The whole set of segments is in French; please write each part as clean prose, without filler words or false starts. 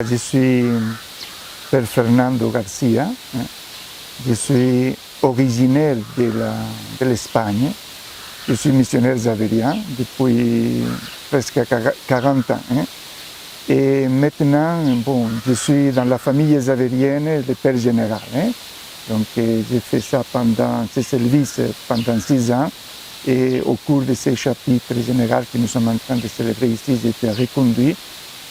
Je suis Père Fernando Garcia, je suis originaire de l'Espagne, je suis missionnaire xavérien depuis presque 40 ans. Et maintenant, bon, je suis dans la famille xavérienne de Père Général. Donc j'ai fait ça pendant ce service pendant 6 ans. Et au cours de ces chapitres généraux que nous sommes en train de célébrer ici, j'ai été reconduit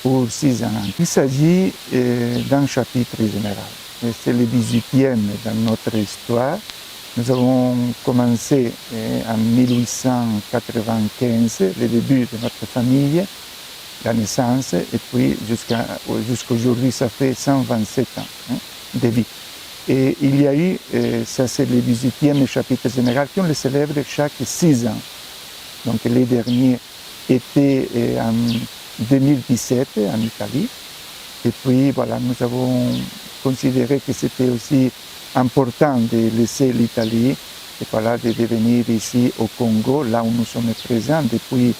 pour 6 ans. Il s'agit d'un chapitre général. C'est le 18e dans notre histoire. Nous avons commencé en 1895, le début de notre famille, la naissance, et puis jusqu'aujourd'hui, ça fait 127 ans de vie. Et il y a eu, ça c'est le 18e chapitre général, qu'on le célèbre chaque 6 ans. Donc les derniers étaient en 2017 en Italie. Et puis voilà, nous avons considéré que c'était aussi important de laisser l'Italie et voilà, de venir ici au Congo, là où nous sommes présents depuis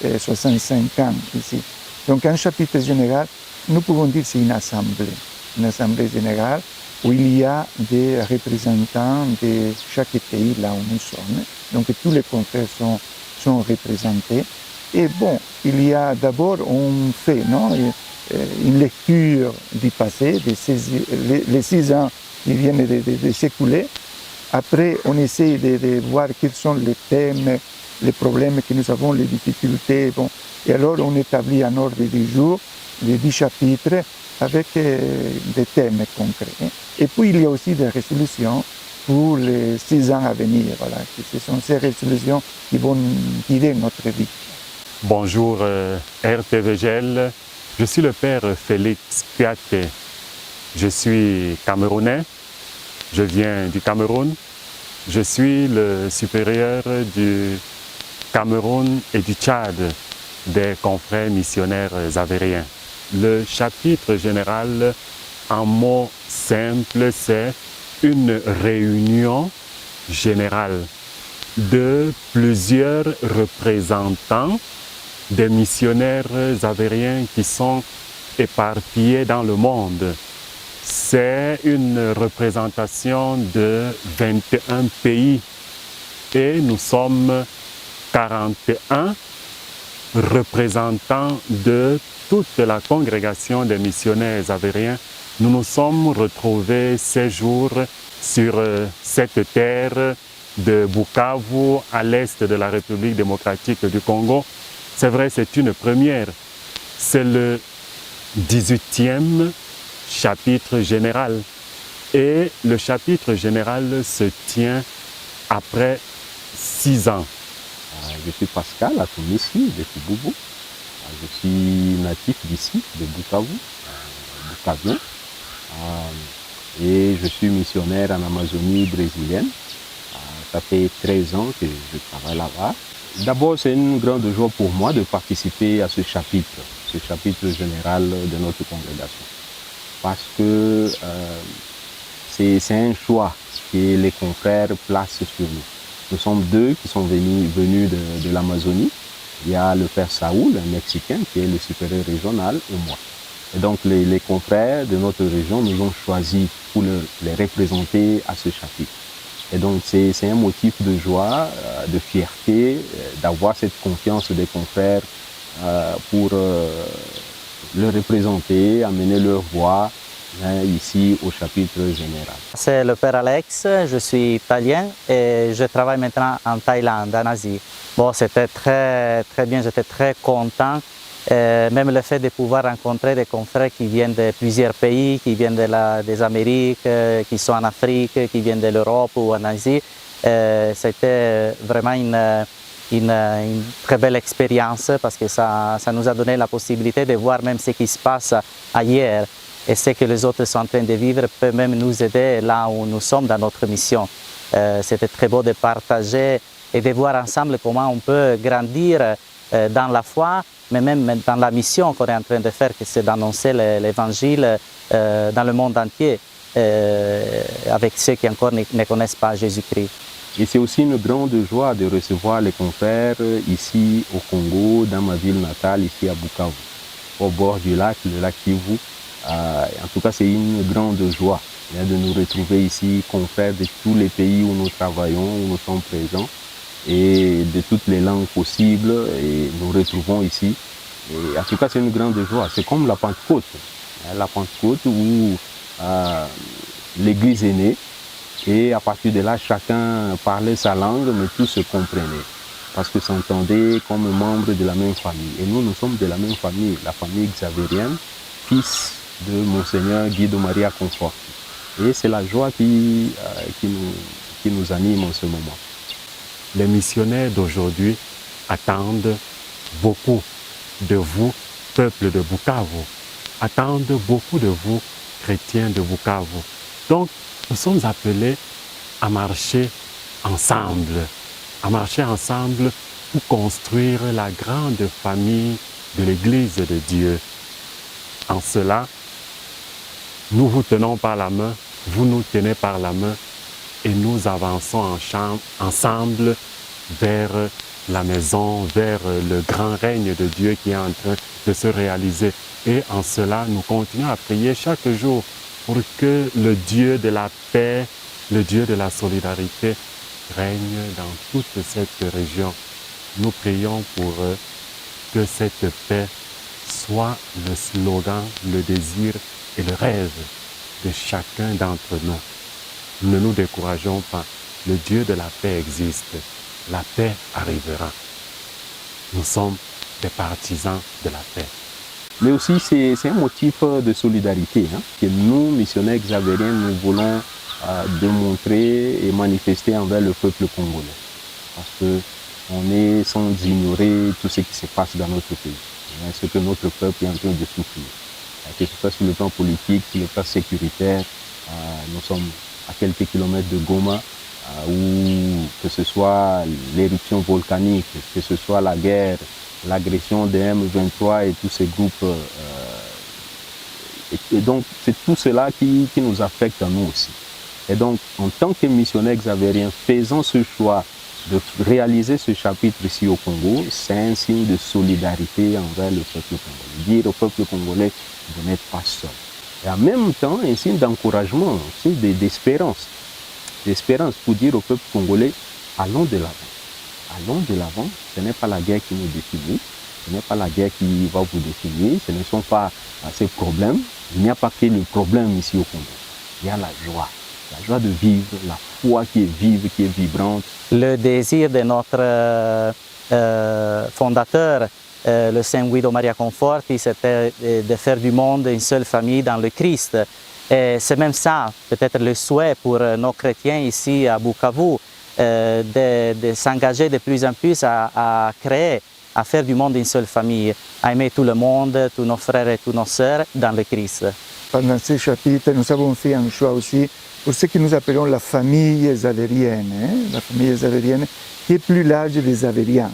65 ans ici. Donc un chapitre général, nous pouvons dire que c'est une assemblée générale où il y a des représentants de chaque pays là où nous sommes. Donc tous les confrères sont représentés. Et bon, il y a d'abord, on fait une lecture du passé, les 6 ans qui viennent de s'écouler. Après, on essaie de voir quels sont les thèmes, les problèmes que nous avons, les difficultés. Bon. Et alors, on établit un ordre du jour, les 10 chapitres, avec des thèmes concrets. Et puis, il y a aussi des résolutions pour les 6 ans à venir. Voilà. Ce sont ces résolutions qui vont guider notre vie. Bonjour RTVGL, je suis le père Félix Piaté. Je suis camerounais, je viens du Cameroun. Je suis le supérieur du Cameroun et du Tchad des confrères missionnaires xavériens. Le chapitre général, en mots simples, c'est une réunion générale de plusieurs représentants des missionnaires xavériens qui sont éparpillés dans le monde. C'est une représentation de 21 pays et nous sommes 41 représentants de toute la congrégation des missionnaires xavériens. Nous nous sommes retrouvés ces jours sur cette terre de Bukavu, à l'est de la République démocratique du Congo. C'est vrai, c'est une première. C'est le 18e chapitre général. Et le chapitre général se tient après 6 ans. Je suis Pascal Atomissi de Kiboubou. Je suis natif d'ici, de Bukavu, Bukavien. Et je suis missionnaire en Amazonie brésilienne. Ça fait 13 ans que je travaille là-bas. D'abord, c'est une grande joie pour moi de participer à ce chapitre général de notre congrégation. Parce que c'est un choix que les confrères placent sur nous. Nous sommes 2 qui sont venus de l'Amazonie. Il y a le père Saoul, un Mexicain, qui est le supérieur régional, et moi. Et donc les confrères de notre région nous ont choisis pour les représenter à ce chapitre. Et donc c'est un motif de joie, de fierté, d'avoir cette confiance des confrères pour le représenter, amener leur voix ici au chapitre général. C'est le père Alex, je suis italien et je travaille maintenant en Thaïlande, en Asie. Bon, c'était très bien, j'étais très content. Même le fait de pouvoir rencontrer des confrères qui viennent de plusieurs pays, qui viennent des Amériques, qui sont en Afrique, qui viennent de l'Europe ou en Asie, c'était vraiment une très belle expérience parce que ça nous a donné la possibilité de voir même ce qui se passe ailleurs et ce que les autres sont en train de vivre peut même nous aider là où nous sommes dans notre mission. C'était très beau de partager et de voir ensemble comment on peut grandir dans la foi, mais même dans la mission qu'on est en train de faire, que c'est d'annoncer l'Évangile dans le monde entier, avec ceux qui encore ne connaissent pas Jésus-Christ. Et c'est aussi une grande joie de recevoir les confrères ici au Congo, dans ma ville natale, ici à Bukavu, au bord du lac, le lac Kivu. En tout cas, c'est une grande joie de nous retrouver ici, confrères de tous les pays où nous travaillons, où nous sommes présents, et de toutes les langues possibles, et nous retrouvons ici. Et en tout cas, c'est une grande joie. C'est comme la Pentecôte. La Pentecôte où l'Église est née, et à partir de là, chacun parlait sa langue, mais tous se comprenaient, parce que s'entendaient comme membres de la même famille. Et nous, nous sommes de la même famille, la famille xavérienne, fils de Monseigneur Guido Maria Conforti. Et c'est la joie qui nous anime en ce moment. Les missionnaires d'aujourd'hui attendent beaucoup de vous, peuple de Bukavu, attendent beaucoup de vous, chrétiens de Bukavu. Donc, nous sommes appelés à marcher ensemble pour construire la grande famille de l'Église de Dieu. En cela, nous vous tenons par la main, vous nous tenez par la main et nous avançons ensemble vers la maison, vers le grand règne de Dieu qui est en train de se réaliser. Et en cela, nous continuons à prier chaque jour pour que le Dieu de la paix, le Dieu de la solidarité règne dans toute cette région. Nous prions pour que cette paix soit le slogan, le désir et le rêve de chacun d'entre nous. Ne nous décourageons pas. Le Dieu de la paix existe. La paix arrivera. Nous sommes des partisans de la paix. Mais aussi, c'est un motif de solidarité que nous, missionnaires xavériens, nous voulons démontrer et manifester envers le peuple congolais. Parce qu'on est sans ignorer tout ce qui se passe dans notre pays. Ce que notre peuple est en train de souffrir. Que ce soit sur le plan politique, sur le plan sécuritaire, nous sommes à quelques kilomètres de Goma, où que ce soit l'éruption volcanique, que ce soit la guerre, l'agression des M23 et tous ces groupes. Et donc, c'est tout cela qui nous affecte à nous aussi. Et donc, en tant que missionnaires xavériens, faisons ce choix de réaliser ce chapitre ici au Congo, c'est un signe de solidarité envers le peuple congolais. Dire au peuple congolais, vous n'êtes pas seul. Et en même temps, un signe d'encouragement, aussi d'espérance. D'espérance pour dire au peuple congolais, allons de l'avant. Allons de l'avant, ce n'est pas la guerre qui nous définit, ce n'est pas la guerre qui va vous définir, ce ne sont pas ces problèmes. Il n'y a pas que le problème ici au Congo. Il y a la joie de vivre, la foi qui est vive, qui est vibrante. Le désir de notre fondateur, le Saint Guido Maria Conforti, c'était de faire du monde une seule famille dans le Christ. Et c'est même ça, peut-être le souhait pour nos chrétiens ici à Bukavu, de s'engager de plus en plus à créer, à faire du monde une seule famille, à aimer tout le monde, tous nos frères et toutes nos sœurs dans le Christ. Pendant ce chapitre, nous avons fait un choix aussi pour ce que nous appelons la famille xavérienne, la famille xavérienne qui est plus large des xavériens.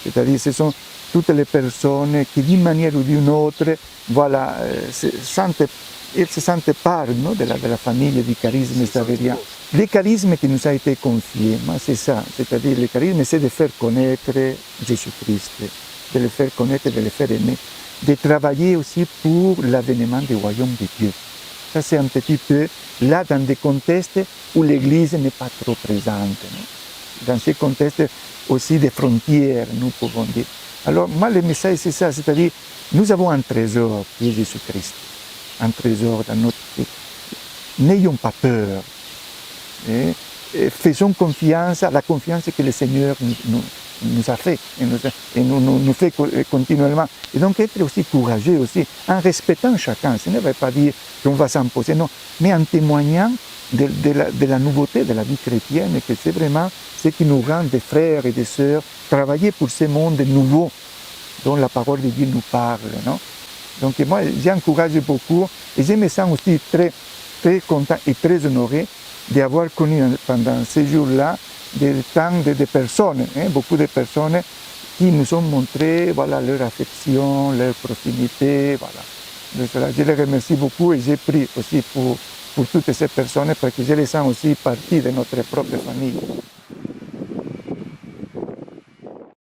C'est-à-dire ce sont toutes les personnes qui d'une manière ou d'une autre, voilà, se sentent part de la famille du charisme xavérien. Le charisme qui nous a été confié, c'est ça, c'est-à-dire le charisme, c'est de faire connaître Jésus-Christ, de le faire connaître, de le faire aimer, de travailler aussi pour l'avènement du royaume de Dieu. Ça, c'est un petit peu là dans des contextes où l'Église n'est pas trop présente. Dans ces contextes aussi des frontières, nous pouvons dire. Alors, moi, le message, c'est ça, c'est-à-dire, nous avons un trésor qui est Jésus-Christ, un trésor dans notre vie. N'ayons pas peur. Et faisons confiance à la confiance que le Seigneur nous a fait et nous fait continuellement. Et donc être aussi courageux aussi, en respectant chacun. Ce ne veut pas dire qu'on va s'imposer, non, mais en témoignant de la nouveauté de la vie chrétienne, et que c'est vraiment ce qui nous rend des frères et des sœurs, travailler pour ce monde nouveau dont la parole de Dieu nous parle. Non? Donc moi, j'encourage beaucoup et je me sens aussi très, très content et très honoré d'avoir connu pendant ces jours-là des temps de personnes, beaucoup de personnes qui nous ont montré voilà, leur affection, leur proximité. Voilà. Je les remercie beaucoup et j'ai pris aussi pour toutes ces personnes parce que je les sens aussi partie de notre propre famille.